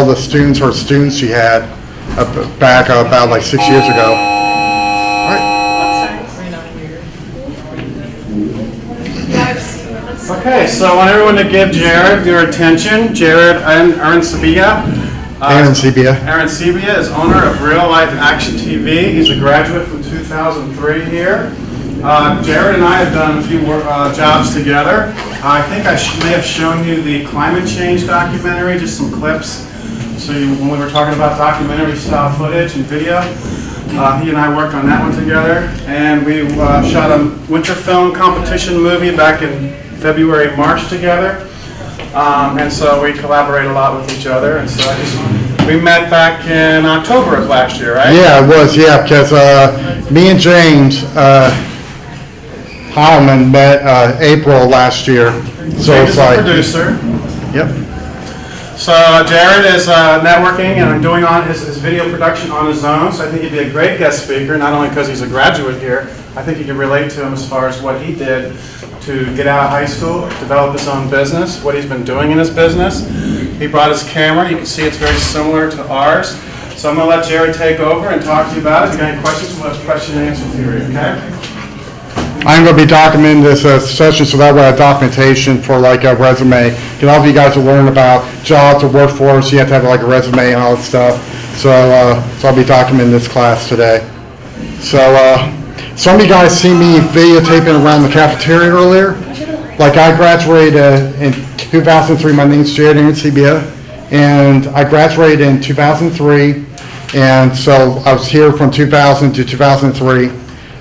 the students or students she had back about like 6 years ago. All right. Okay, so I want everyone to give Jared your attention. Jared Arancibia. Arancibia is owner of Real Life Action TV. He's a graduate from 2003 here. Jared and I have done a few jobs together. I think I may have shown you the climate change documentary, just some clips. So when we were talking about documentary style footage and video, he and I worked on that one together. And we shot a winter film competition movie back in February, March together. And so we collaborate a lot with each other. And so we met back in October of last year, right? Yeah, it was, because me and James Heilman met April last year. So James it's is like, a producer. Yep. So Jared is networking and doing on his video production on his own. So I think he'd be a great guest speaker, not only because he's a graduate here. I think you can relate to him as far as what he did to get out of high school, develop his own business, what he's been doing in his business. He brought his camera. You can see it's very similar to ours. So I'm going to let Jared take over and talk to you about it. If you got any questions, we'll have question and answer period, okay? I'm going to be documenting this session so that way I have documentation for like a resume. Because all of you guys will learn about jobs or workforce. You have to have like a resume and all that stuff. So I'll be documenting this class today. So some of you guys see me videotaping around the cafeteria earlier. Like I graduated in 2003. My name's Jared Arancibia, and I graduated in 2003. And so I was here from 2000 to 2003.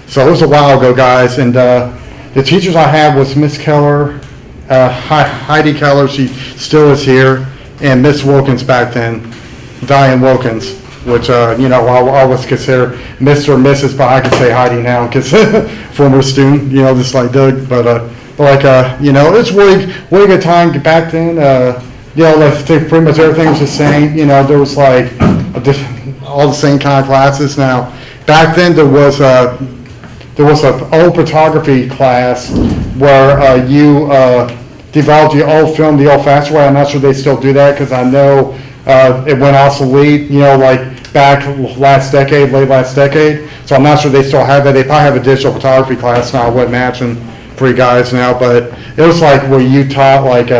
So it was a while ago, guys, and the teachers I had was Miss Keller, Heidi Keller, she still is here, and Miss Wilkins back then, Diane Wilkins, which, I always consider Mr. or Mrs., but I can say Heidi now, because former student, just like Doug, but it's really good time back then. Pretty much everything was the same. There was like all the same kind of classes. Now, back then there was an old photography class where you developed your old film the old-fashioned way. I'm not sure they still do that because I know it went obsolete, like back late last decade. So I'm not sure they still have that. They probably have a digital photography class now. I wouldn't imagine for you guys now, but it was like where you taught like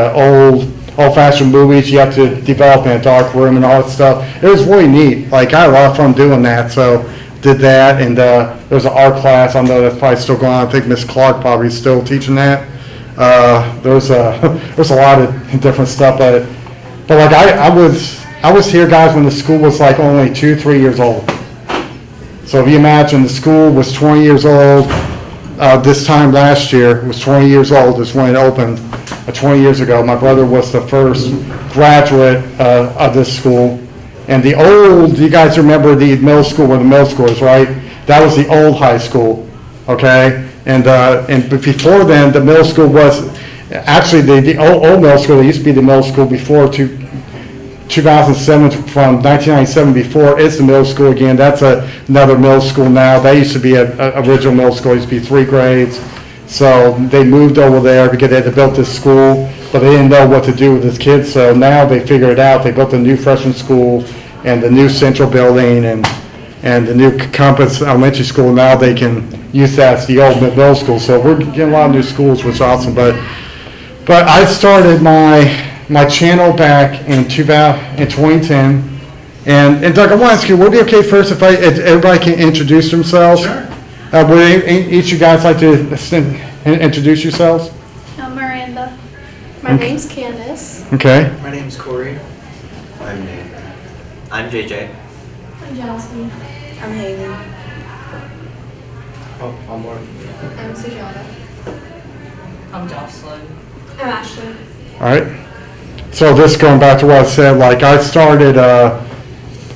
old-fashioned movies. You have to develop in a dark room and all that stuff. It was really neat. Like I had a lot of fun doing that. So did that, and there's an art class. I know that's probably still going on. I think Miss Clark probably is still teaching that. There's a lot of different stuff, but like I was here, guys, when the school was like only 2-3 years old. So if you imagine the school was 20 years old, this time last year it was 20 years old is when it opened 20 years ago. My brother was the first graduate of this school. And the old, you guys remember the middle school where the middle school is, right? That was the old high school, okay? And before then, the middle school was, actually the old middle school, it used to be the middle school before 2007, from 1997 before, it's the middle school again. That's another middle school now. That used to be an original middle school. It used to be 3 grades. So they moved over there because they had built this school, but they didn't know what to do with his kids. So now they figured it out. They built a new freshman school and the new central building and the new campus elementary school. Now they can use that as the old middle school. So we're getting a lot of new schools, which is awesome. But I started my channel back in 2010. And Doug, I want to ask you, would it be okay first if everybody can introduce themselves? Sure. Would each of you guys like to introduce yourselves? I'm Miranda. My name's Candace. Okay. My name's Corey. I'm Nathan. I'm JJ. I'm Jasmine. I'm Haley. Oh, I'm Lauren. I'm Sujata. I'm Jocelyn. I'm Ashley. All right. So this going back to what I said, like I started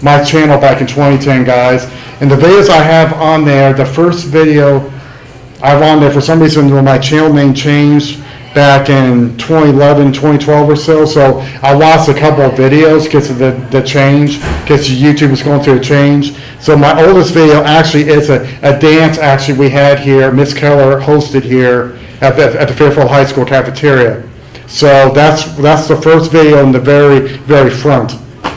my channel back in 2010, guys. And the videos I have on there, the first video I have on there, for some reason my channel name changed back in 2011, 2012 or so. So I lost a couple of videos because of the change, because YouTube was going through a change. So my oldest video actually is a dance actually we had here, Miss Keller hosted here at the Fairfield High School cafeteria. So that's the first video in the very, very front.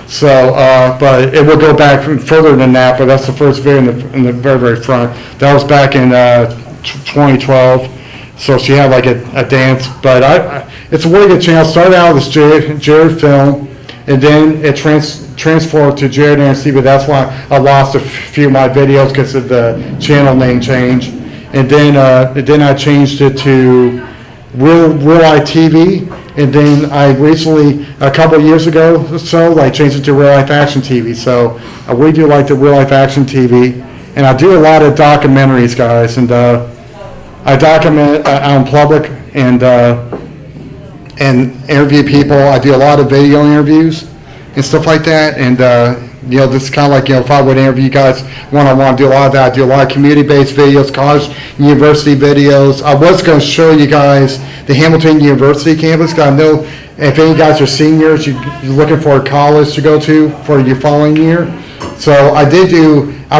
So, but it will go back further than that, but that's the first video in the very, very front. That was back in 2012. So she had like a dance, but it's a really good channel. Started out with this Jared film, and then it transformed to Jared and TV. That's why I lost a few of my videos because of the channel name change. And then I changed it to Real Life TV. And then I recently, a couple of years ago or so, like changed it to Real Life Action TV. So I really do like the Real Life Action TV. And I do a lot of documentaries, guys. And I document out in public and interview people. I do a lot of video interviews and stuff like that. And this is kind of like, if I would interview you guys one-on-one, do a lot of that. I do a lot of community-based videos, college, university videos. I was going to show you guys the Hamilton University campus. I know if any of you guys are seniors, you're looking for a college to go to for your following year. So I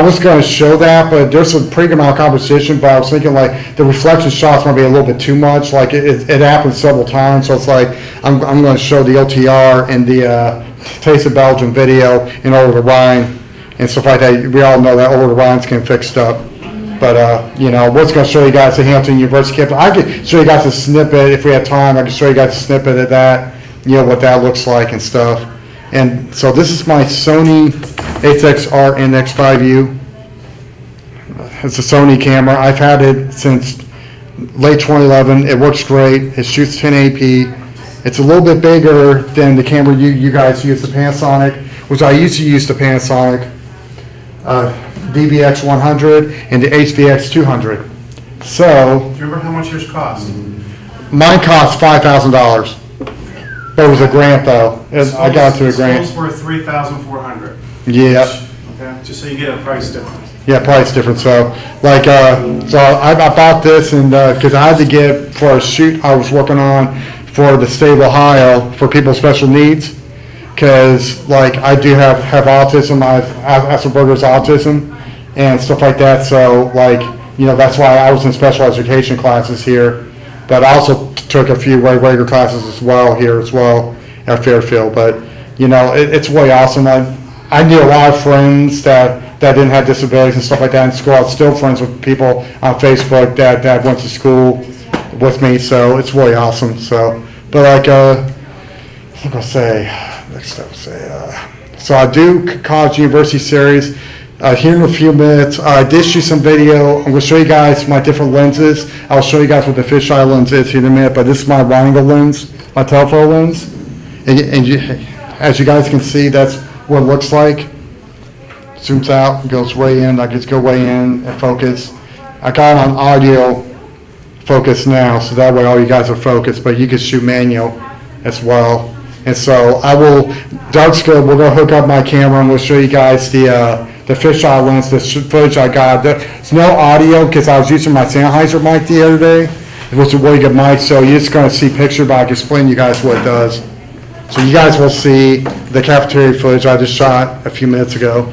was going to show that, but there's a pretty good amount of competition, but I was thinking like the reflection shots might be a little bit too much. Like it happened several times, so it's like I'm going to show the OTR and the Taste of Belgium video in Over the Rhine and stuff like that. We all know that Over the Rhine's getting fixed up. But, I was going to show you guys the Hampton University campus. I could show you guys a snippet if we had time. I could show you guys a snippet of that, what that looks like and stuff. And so this is my Sony A6R NX5U. It's a Sony camera. I've had it since late 2011. It works great. It shoots 1080p. It's a little bit bigger than the camera you guys use, the Panasonic, which I used to use the Panasonic DVX 100 and the HVX 200. So Do you remember how much yours cost? mine cost $5,000. But it was a grant though. I got it through a grant. It's worth $3,400. Yeah. Okay, just so you get a price difference. Yeah, price difference. So, so I bought this and because I had to get for a shoot I was working on for the state of Ohio for people with special needs. Because I do have autism. I have Asperger's autism and stuff like that. So that's why I was in special education classes here. But I also took a few regular classes as well here as well at Fairfield. But it's really awesome. I knew a lot of friends that didn't have disabilities and stuff like that in school. I was still friends with people on Facebook that went to school with me. So it's really awesome. So, but what I'm gonna say next step. So I do college university series. Here in a few minutes, I did shoot some video. I'm going to show you guys my different lenses. I'll show you guys what the fisheye lens is here in a minute, but this is my wide angle lens, my telephoto lens. And as you guys can see, that's what it looks like. Zooms out, goes way in. I just go way in and focus. I got it on audio focus now, so that way all you guys are focused, but you can shoot manual as well. And so I will, dark scope, we're going to hook up my camera and we'll show you guys the fisheye lens, the footage I got. There's no audio because I was using my Sennheiser mic the other day. It was a really good mic, so you're just going to see picture, but I can explain to you guys what it does. So you guys will see the cafeteria footage I just shot a few minutes ago.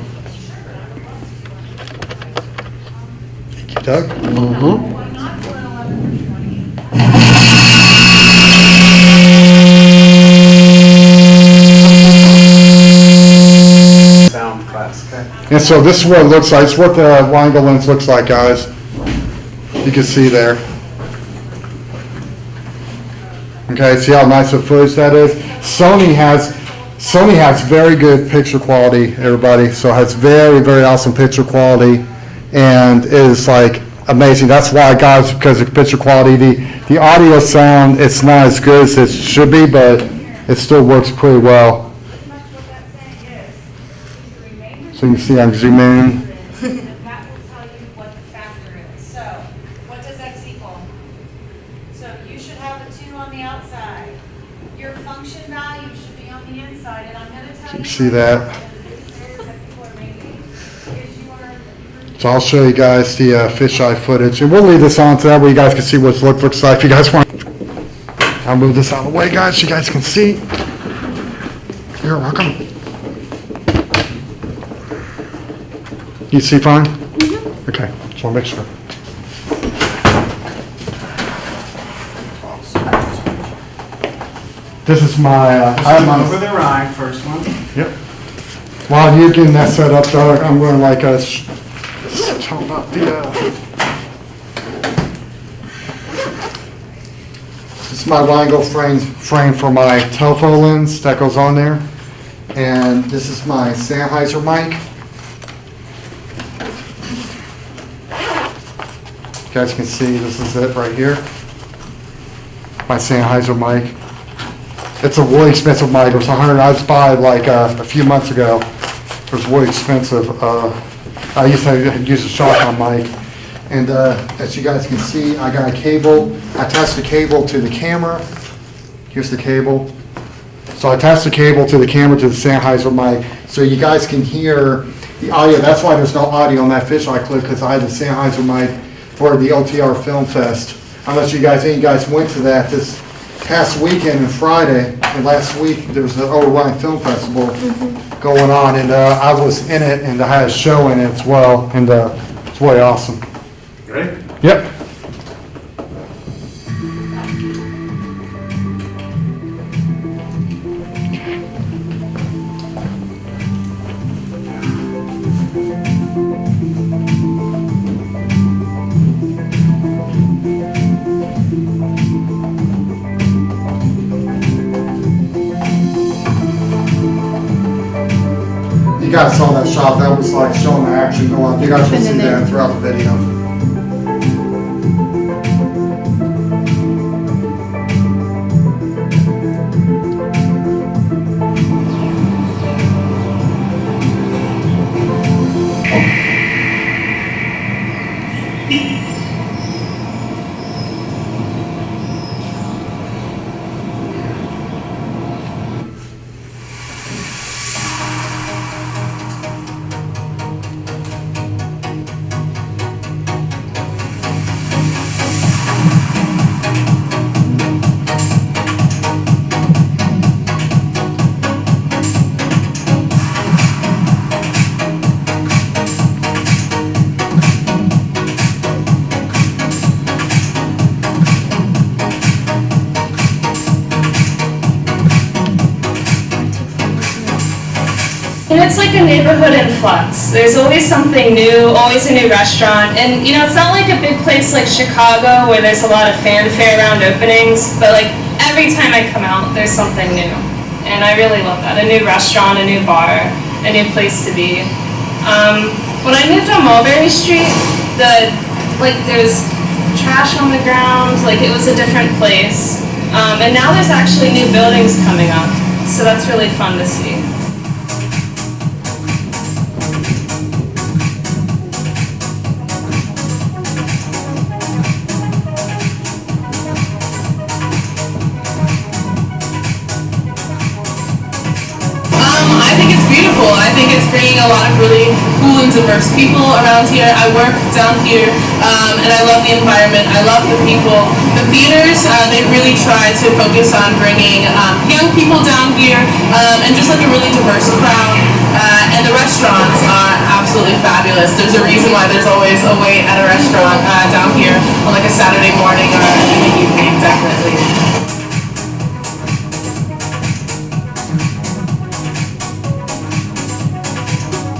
Thank you, Doug. Sound class, okay? And so this is what it looks like. It's what the wide angle lens looks like, guys. You can see there. Okay, see how nice of footage that is? Sony has very good picture quality, everybody. So it has very, very awesome picture quality and is amazing. That's why I got it, because of picture quality. The audio sound, it's not as good as it should be, but it still works pretty well. So you can see I'm zoom in. That will tell you what the factor is. So, what does X equal? So you should have a 2 on the outside. Your function value should be on the inside, and I'm going to tell you. You see that? So I'll show you guys the fisheye footage, and we'll leave this on so that way you guys can see what it looks like. If you guys want, I'll move this out of the way, guys, so you guys can see. You're welcome. You see fine? Mm-hmm. Okay, just want to make sure. This is my, I have Over my, the Rhine, first one. yep. While you're getting that set up, Doug, I'm going to like tell about the, this is my Rheingold frame for my telephoto lens that goes on there. And this is my Sennheiser mic. You guys can see, this is it right here. My Sennheiser mic. It's a really expensive mic. It was $100. I just bought it like a few months ago. It was really expensive. I used to use a shotgun mic. And as you guys can see, I got a cable. I attached the cable to the camera. Here's the cable. So I attached the cable to the camera to the Sennheiser mic so you guys can hear the audio. That's why there's no audio on that fisheye clip, because I had the Sennheiser mic for the OTR Film Fest. Unless any of you guys went to that this past weekend and Friday, and last week there was the Overrun Film Festival going on, and I was in it, and I had a show in it as well, and it's really awesome. Ready? Yep. You guys saw that shot, that was like showing the action going on. You guys will see that throughout the video. And it's like a neighborhood in flux. There's always something new, always a new restaurant. And you know, it's not like a big place like Chicago where there's a lot of fanfare around openings, but like every time I come out, there's something new. And I really love that. A new restaurant, a new bar, a new place to be. When I moved on Mulberry Street, there's trash on the ground, like it was a different place. And now there's actually new buildings coming up, so that's really fun to see. I think it's bringing a lot of really cool and diverse people around here. I work down here, and I love the environment. I love the people. The theaters, they really try to focus on bringing young people down here, and just like a really diverse crowd. And the restaurants are absolutely fabulous. There's a reason why there's always a wait at a restaurant down here on like a Saturday morning or in the evening, definitely.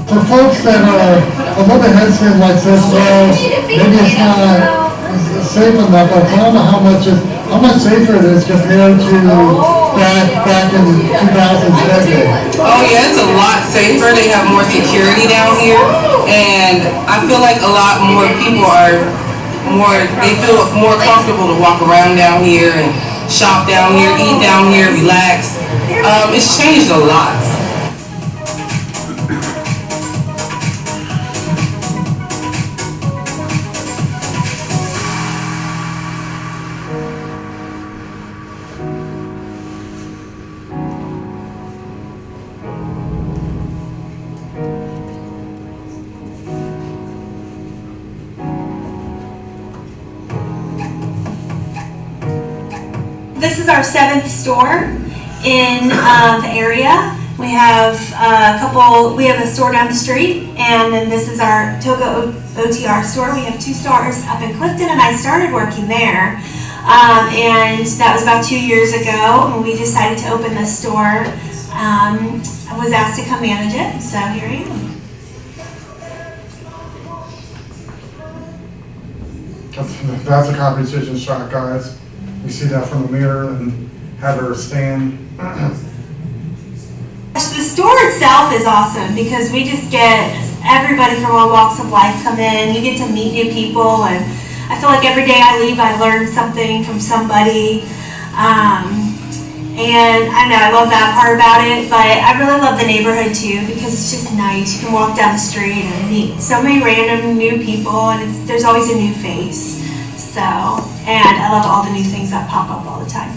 For folks that are a little bit hesitant like this, well, maybe it's not safe enough, but tell them how much safer it is compared to back in 2000s decade. Oh yeah, it's a lot safer. They have more security down here, and I feel like a lot more people they feel more comfortable to walk around down here and shop down here, eat down here, relax. It's changed a lot. This is our 7th store in the area. We have we have a store down the street, and then this is our Toga OTR store. We have 2 stores up in Clifton, and I started working there. And that was about 2 years ago, and we decided to open this store I was asked to come manage it, so here I am. That's a competition shot, guys. You see that from the mirror and have her stand. The store itself is awesome because we just get everybody from all walks of life come in. You get to meet new people, and I feel like every day I leave I learn something from somebody. And I know I love that part about it, but I really love the neighborhood too because it's just nice. You can walk down the street and meet so many random new people, and there's always a new face. So, and I love all the new things that pop up all the time.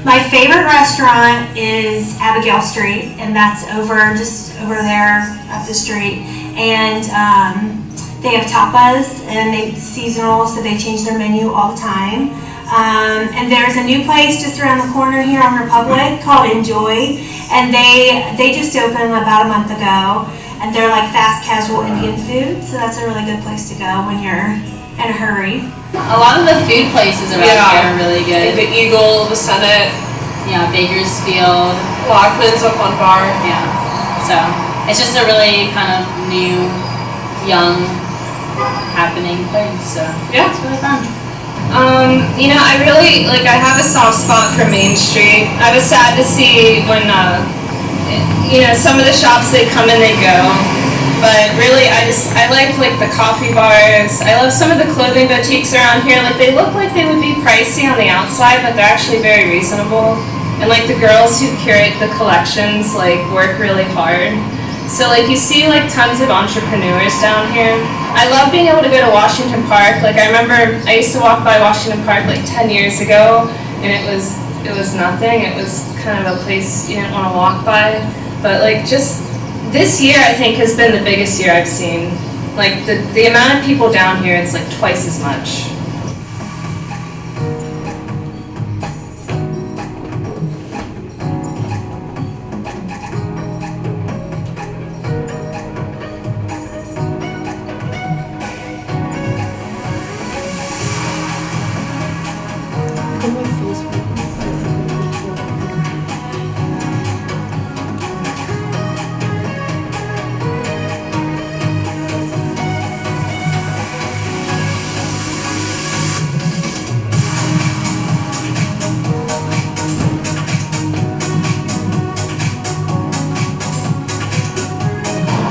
My favorite restaurant is Abigail Street, and that's just over there up the street. And they have tapas, and it's seasonal, so they change their menu all the time. And there's a new place just around the corner here on Republic called Enjoy, and they just opened about a month ago, and they're like fast casual Indian food, so that's a really good place to go when you're in a hurry. A lot of the food places around here are really good. Like the Eagle, the Senate, Yeah, Bakersfield. Lockman's up on Bar. Yeah. So it's just a really kind of new, young, happening place. So Yeah. it's really fun. I really, I have a soft spot for Main Street. I was sad to see when, some of the shops, they come and they go. But really, I like the coffee bars. I love some of the clothing boutiques around here. They look like they would be pricey on the outside, but they're actually very reasonable. And the girls who curate the collections, work really hard. So you see tons of entrepreneurs down here. I love being able to go to Washington Park. I remember I used to walk by Washington Park 10 years ago, and it was nothing. It was kind of a place you didn't want to walk by. But just this year, I think, has been the biggest year I've seen. The amount of people down here, it's twice as much.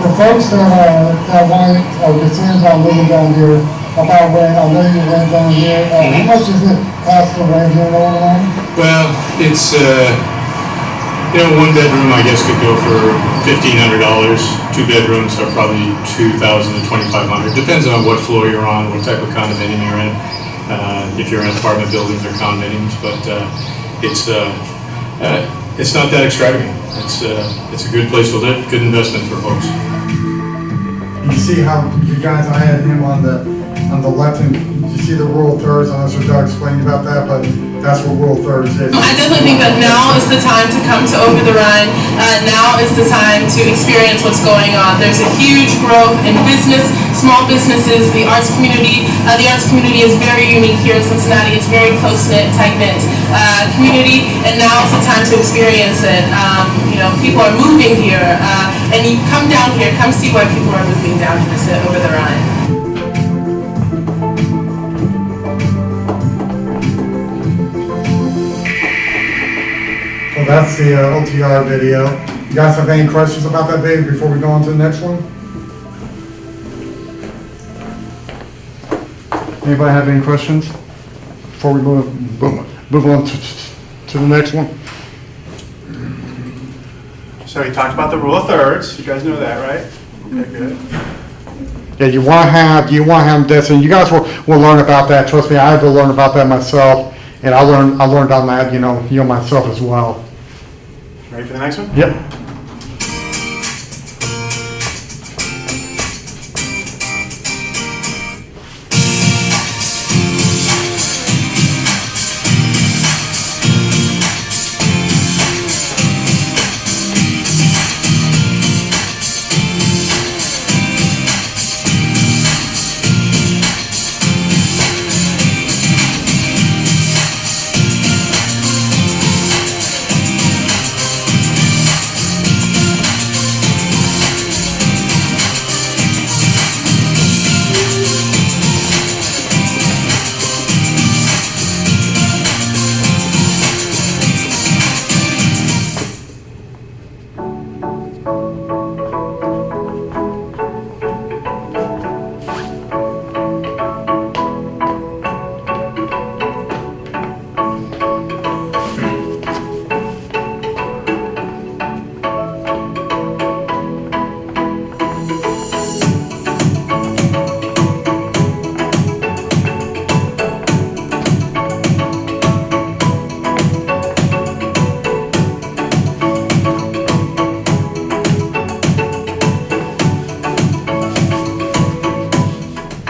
The folks that want or concerns on living down here about rent, I know you rent down here. How much does it cost to rent here in Illinois? Well, it's, one bedroom I guess could go for $1,500. Two bedrooms are probably $2,000 to $2,500. Depends on what floor you're on, what type of condominium you're in. If you're in apartment buildings or condominiums, but it's not that extravagant. It's a good place to live, good investment for folks. You see how you guys, I had him on the left, and you see the rural thirds. I'm not sure Doug explained about that, but that's what rural thirds is. I definitely think that now is the time to come to Over the Rhine. Now is the time to experience what's going on. There's a huge growth in business, small businesses, the arts community. The arts community is very unique here in Cincinnati. It's very close-knit, tight-knit community, and now is the time to experience it. People are moving here, and you come down here, come see why people are moving down here to Over the Rhine. So that's the OTR video. You guys have any questions about that video before we go on to the next one? Anybody have any questions before we move on to the next one? So we talked about the rule of thirds. You guys know that, right? Okay, good. Yeah, you want to have this, and you guys will learn about that. Trust me, I had to learn about that myself, and I learned on that, myself as well. Ready for the next one? Yep.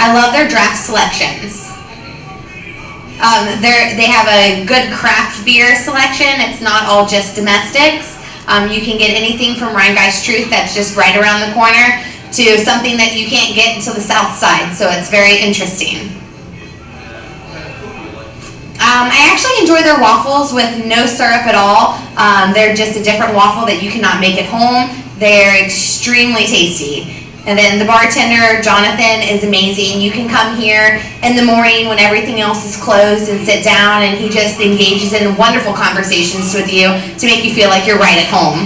I love their draft selections. They have a good craft beer selection. It's not all just domestics. You can get anything from Rhinegeist Truth that's just right around the corner to something that you can't get until the south side, so it's very interesting. I actually enjoy their waffles with no syrup at all. They're just a different waffle that you cannot make at home. They're extremely tasty. And then the bartender, Jonathan, is amazing. You can come here in the morning when everything else is closed and sit down, and he just engages in wonderful conversations with you to make you feel like you're right at home.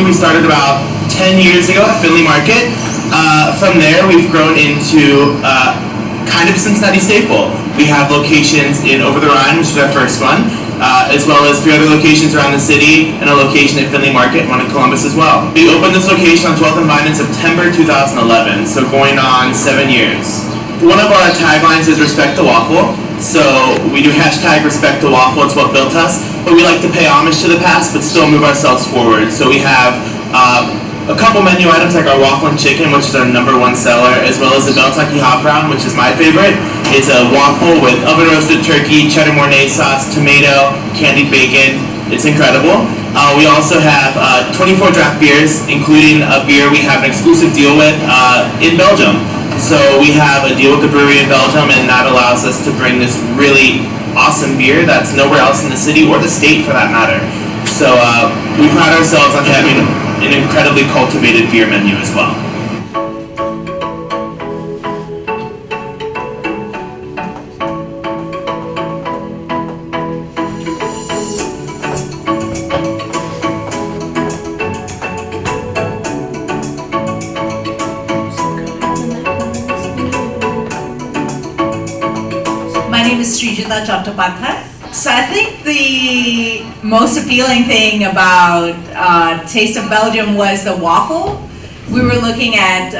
We started about 10 years ago at Finley Market. From there, we've grown into kind of Cincinnati staple. We have locations in Over the Rhine, which is our first one, as well as 3 other locations around the city, and a location at Finley Market, one in Columbus as well. We opened this location on 12th and Vine in September 2011, so going on 7 years. One of our taglines is respect the waffle. So we do hashtag respect the waffle, it's what built us, but we like to pay homage to the past but still move ourselves forward. So we have a couple menu items like our waffle and chicken, which is our #1 seller, as well as the Beltucky hot brown, which is my favorite. It's a waffle with oven roasted turkey, cheddar mornay sauce, tomato, candied bacon. It's incredible. We also have 24 draft beers, including a beer we have an exclusive deal with in Belgium. So we have a deal with the brewery in Belgium, and that allows us to bring this really awesome beer that's nowhere else in the city or the state for that matter. So we pride ourselves on having an incredibly cultivated beer menu as well. So I think the most appealing thing about Taste of Belgium was the waffle. We were looking at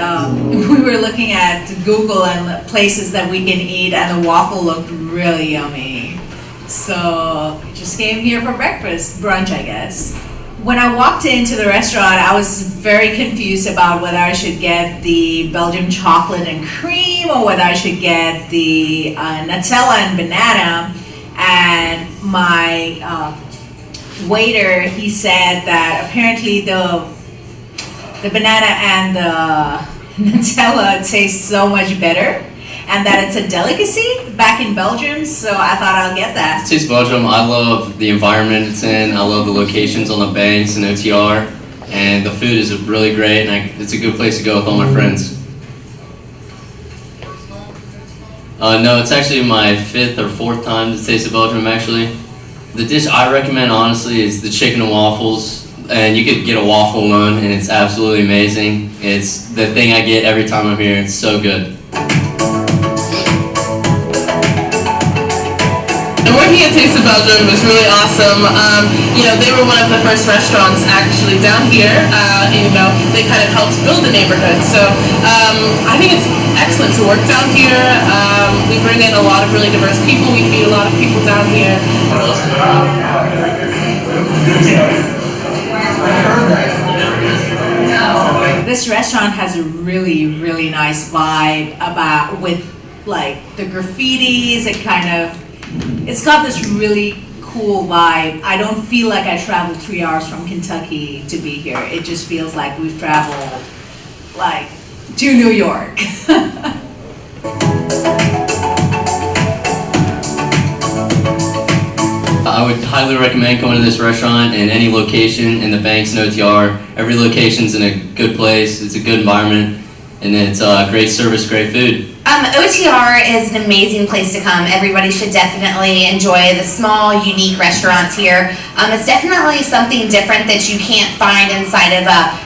Google and places that we can eat, and the waffle looked really yummy. So just came here for breakfast, brunch, I guess. When I walked into the restaurant, I was very confused about whether I should get the Belgian chocolate and cream or whether I should get the Nutella and banana. And my waiter, he said that apparently the banana and the Nutella taste so much better, and that it's a delicacy back in Belgium, so I thought I'll get that. Taste Belgium, I love the environment it's in, I love the locations on the banks and OTR, and the food is really great, and it's a good place to go with all my friends. No, it's actually my 5th or 4th time to Taste of Belgium, actually. The dish I recommend, honestly, is the chicken and waffles, and you could get a waffle alone, and it's absolutely amazing. It's the thing I get every time I'm here, it's so good. And working at Taste of Belgium was really awesome. They were one of the first restaurants actually down here. They kind of helped build the neighborhood. So I think it's excellent to work down here. We bring in a lot of really diverse people. We feed a lot of people down here. This restaurant has a really, really nice vibe with like the graffitis. It's got this really cool vibe. I don't feel like I traveled 3 hours from Kentucky to be here. It just feels like we've traveled like to New York. I would highly recommend coming to this restaurant in any location in the Banks and OTR. Every location's in a good place, it's a good environment, and it's great service, great food. OTR is an amazing place to come. Everybody should definitely enjoy the small, unique restaurants here. It's definitely something different that you can't find inside of a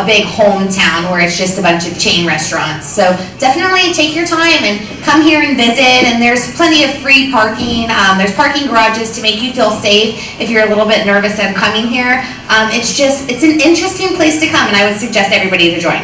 big hometown where it's just a bunch of chain restaurants. So definitely take your time and come here and visit. And there's plenty of free parking. There's parking garages to make you feel safe if you're a little bit nervous of coming here. It's an interesting place to come, and I would suggest everybody to join.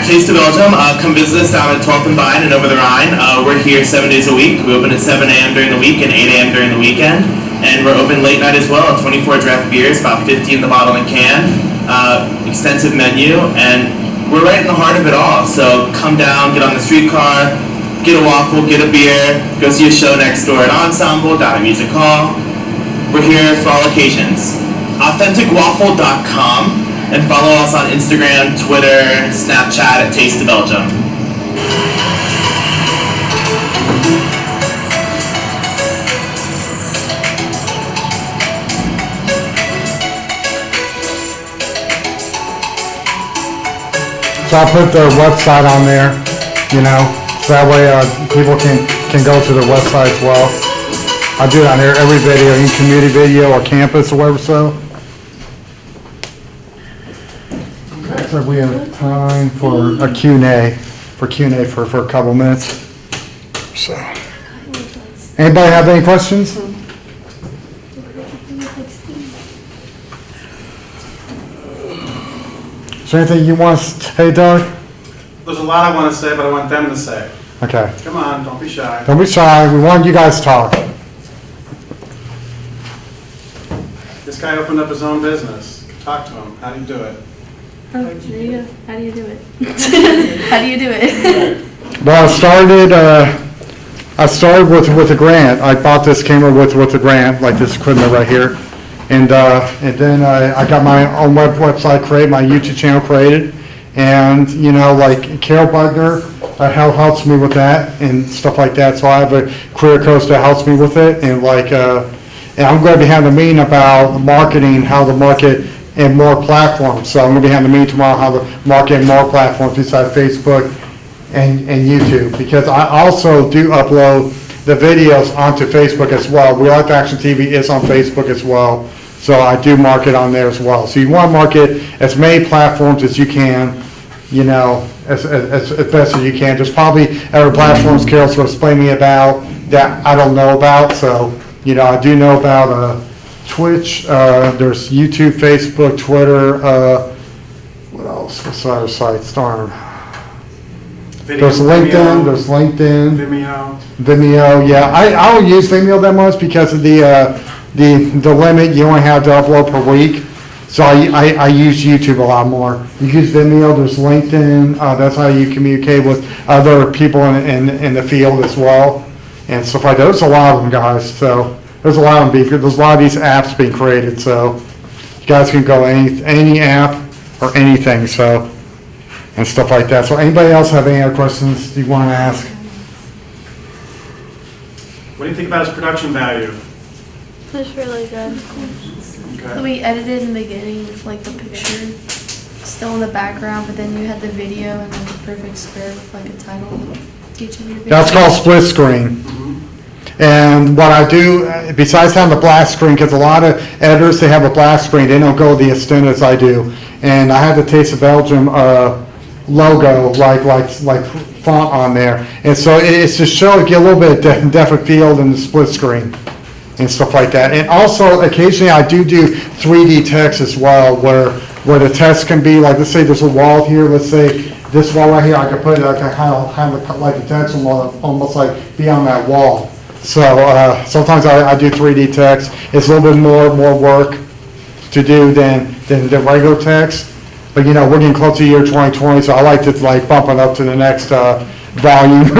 Taste of Belgium, come visit us down at 12th and Vine and Over the Rhine. We're here 7 days a week. We open at 7 a.m. during the week and 8 a.m. during the weekend. And we're open late night as well, 24 draft beers, about 50 in the bottle and can. Extensive menu, and we're right in the heart of it all. So come down, get on the streetcar, get a waffle, get a beer, go see a show next door at Ensemble, down at Music Hall. We're here for all occasions. AuthenticWaffle.com. And follow us on Instagram, Twitter, Snapchat at Taste of Belgium. So I'll put their website on there, so that way people can go to their website as well. I do it on every video, any community video or campus or whatever, so. So we have time for a Q&A, for a couple minutes. So, anybody have any questions? Is there anything you want to say, Doug? There's a lot I want to say, but I want them to say. Okay. Come on, don't be shy. Don't be shy. We want you guys to talk. This guy opened up his own business. Talk to him. How do you do it? Oh, there you go. How do you do it? How do you do it? Well, I started with a grant. I bought this camera with a grant, like this equipment right here, and then I got my own website created, my YouTube channel created, and like Carol Bugner helps me with that and stuff like that. So I have a career coach that helps me with it, and and I'm going to be having a meeting about marketing, how to market and more platforms. So I'm going to be having a meeting tomorrow how to market more platforms besides Facebook and YouTube, because I also do upload the videos onto Facebook as well. Real Life Action TV is on Facebook as well, so I do market on there as well. So you want to market as many platforms as you can, as best as you can. There's probably other platforms Carol's going to explain to me about that I don't know about. So I do know about Twitch, there's YouTube, Facebook, Twitter, what else? What's the other sites? Darn. There's LinkedIn, Vimeo, yeah. I don't use Vimeo that much because of the limit you only have to upload per week. So I use YouTube a lot more. You use Vimeo, there's LinkedIn, that's how you communicate with other people in the field as well, and stuff like that. There's a lot of them, guys, so. There's a lot of these apps being created, so you guys can go any app or anything, so, and stuff like that. So anybody else have any other questions you want to ask? What do you think about his production value? It's really good. Okay. We edited in the beginning with like the picture still in the background, but then you had the video and then the perfect square with like a title to each of your videos. That's called split screen. And what I do, besides having the black screen, because a lot of editors, they have a black screen, they don't go the extent as I do. And I have the Taste of Belgium logo, like font on there. And so it's to show, get a little bit of depth of field in the split screen and stuff like that. And also, occasionally I do 3D text as well, where the text can be, like, let's say there's a wall here, let's say this wall right here, I can put it like kind of like the text will almost like be on that wall. So sometimes I do 3D text. It's a little bit more work to do than the regular text. But we're getting close to the year 2020, so I like to bump it up to the next volume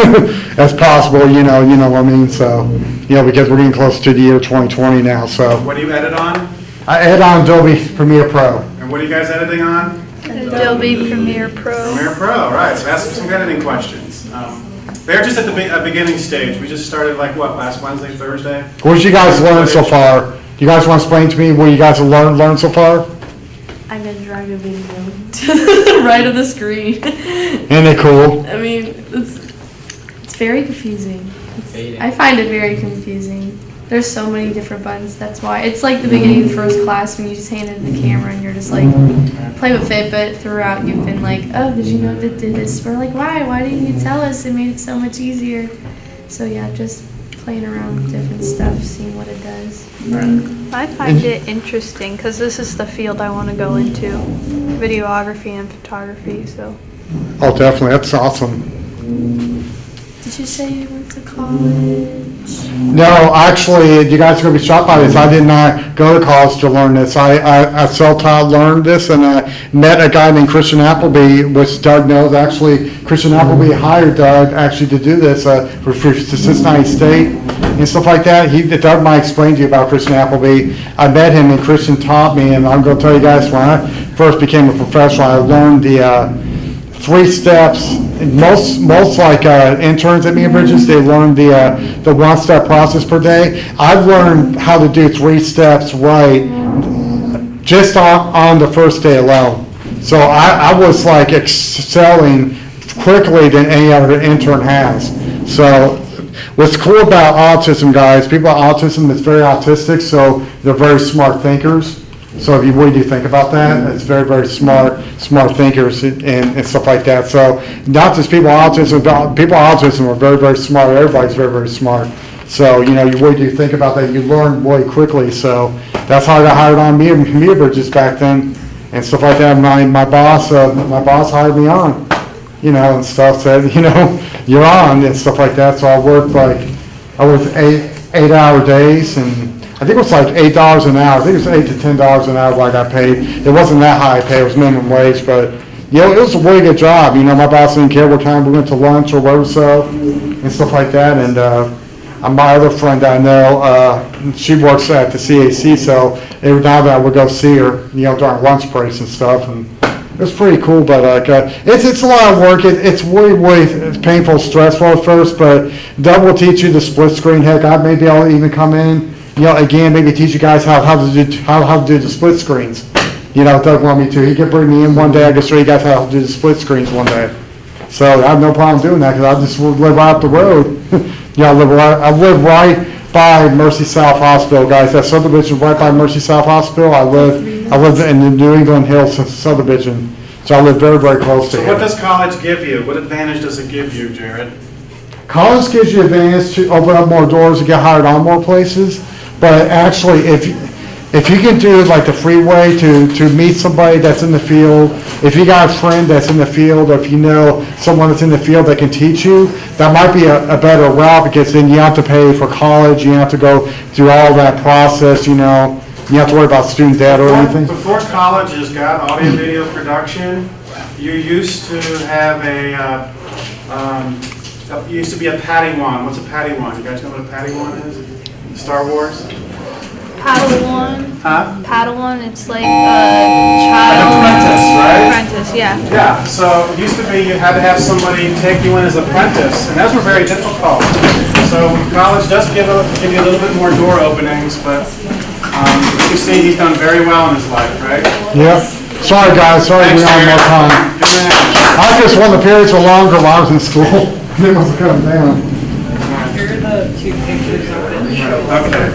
as possible. You know what I mean. So because we're getting close to the year 2020 now. So What do you edit on? I edit on Adobe Premiere Pro. And what are you guys editing on? Adobe Premiere Pro. Premiere Pro, right. So ask some editing questions. They're just at the beginning stage. We just started like, what, last Wednesday, Thursday? What did you guys learn so far? You guys want to explain to me what you guys have learned so far? I'm gonna drag a video to the right of the screen. Ain't it cool? I mean, it's very confusing. I find it very confusing. There's so many different buttons, that's why. It's like the beginning of first class when you just hand it the camera and you're just like, play with it, but throughout you've been like, oh, did you know that did this? We're like, why? Why didn't you tell us? It made it so much easier. So yeah, just playing around with different stuff, seeing what it does. I find it interesting because this is the field I want to go into, videography and photography, so. Oh, definitely. That's awesome. Did you say you went to college? No, actually, you guys are going to be shocked by this. I did not go to college to learn this. I self-taught learned this, and I met a guy named Christian Appleby, which Doug knows. Actually, Christian Appleby hired Doug actually to do this for Cincinnati State and stuff like that. Doug might explain to you about Christian Appleby. I met him, and Christian taught me, and I'm going to tell you guys, when I first became a professional, I learned the 3 steps. Most like interns at Mia Bridges, they learn the 1-step process per day. I've learned how to do 3 steps right just on the first day alone. So I was like excelling quickly than any other intern has. So what's cool about autism, guys, people with autism is very autistic, so they're very smart thinkers. So if you really do think about that, it's very, very smart thinkers and stuff like that. So not just people with autism are very, very smart. Everybody's very, very smart. So, you really do think about that. You learn really quickly. So that's how I got hired on Mia Bridges back then and stuff like that. My boss hired me on, and stuff, said, you're on and stuff like that. So I worked 8-hour days, and I think it was like $8 an hour. I think it was $8 to $10 an hour what I got paid. It wasn't that high pay. It was minimum wage, but it was a really good job. My boss didn't care what time we went to lunch or whatever, so and stuff like that. And my other friend I know, she works at the CAC, so every now and then I would go see her, during lunch breaks and stuff. And it was pretty cool, but it's a lot of work. It's really painful, stressful at first, but Doug will teach you the split screen. Heck, maybe I'll even come in. Again, maybe teach you guys how to do the split screens. Doug wanted me to. He could bring me in one day. I could show you guys how to do the split screens one day. So I have no problem doing that because I just live right up the road. I live right by Mercy South Hospital, guys. That subdivision right by Mercy South Hospital. I live in the New England Hills subdivision. So I live very, very close to it. So what does college give you? What advantage does it give you, Jared? College gives you advantage to open up more doors to get hired on more places. But actually, if you can do like the freeway to meet somebody that's in the field, if you got a friend that's in the field, or if you know someone that's in the field that can teach you, that might be a better route, because then you have to pay for college, you have to go through all that process, you have to worry about student debt or anything. Before colleges got audio video production, you used to have it used to be a Padawan. What's a Padawan? You guys know what a Padawan is? Star Wars? Padawan. Huh? Padawan, it's like a child. An apprentice, right? Apprentice, yeah. Yeah, so it used to be you had to have somebody take you in as apprentice, and those were very difficult. So college does give you a little bit more door openings, but you see he's done very well in his life, right? Yep. Sorry guys, sorry we don't have more time. I just when the periods were longer while I was in school. They must have cut them down. Here are the 2 pictures of it. Okay.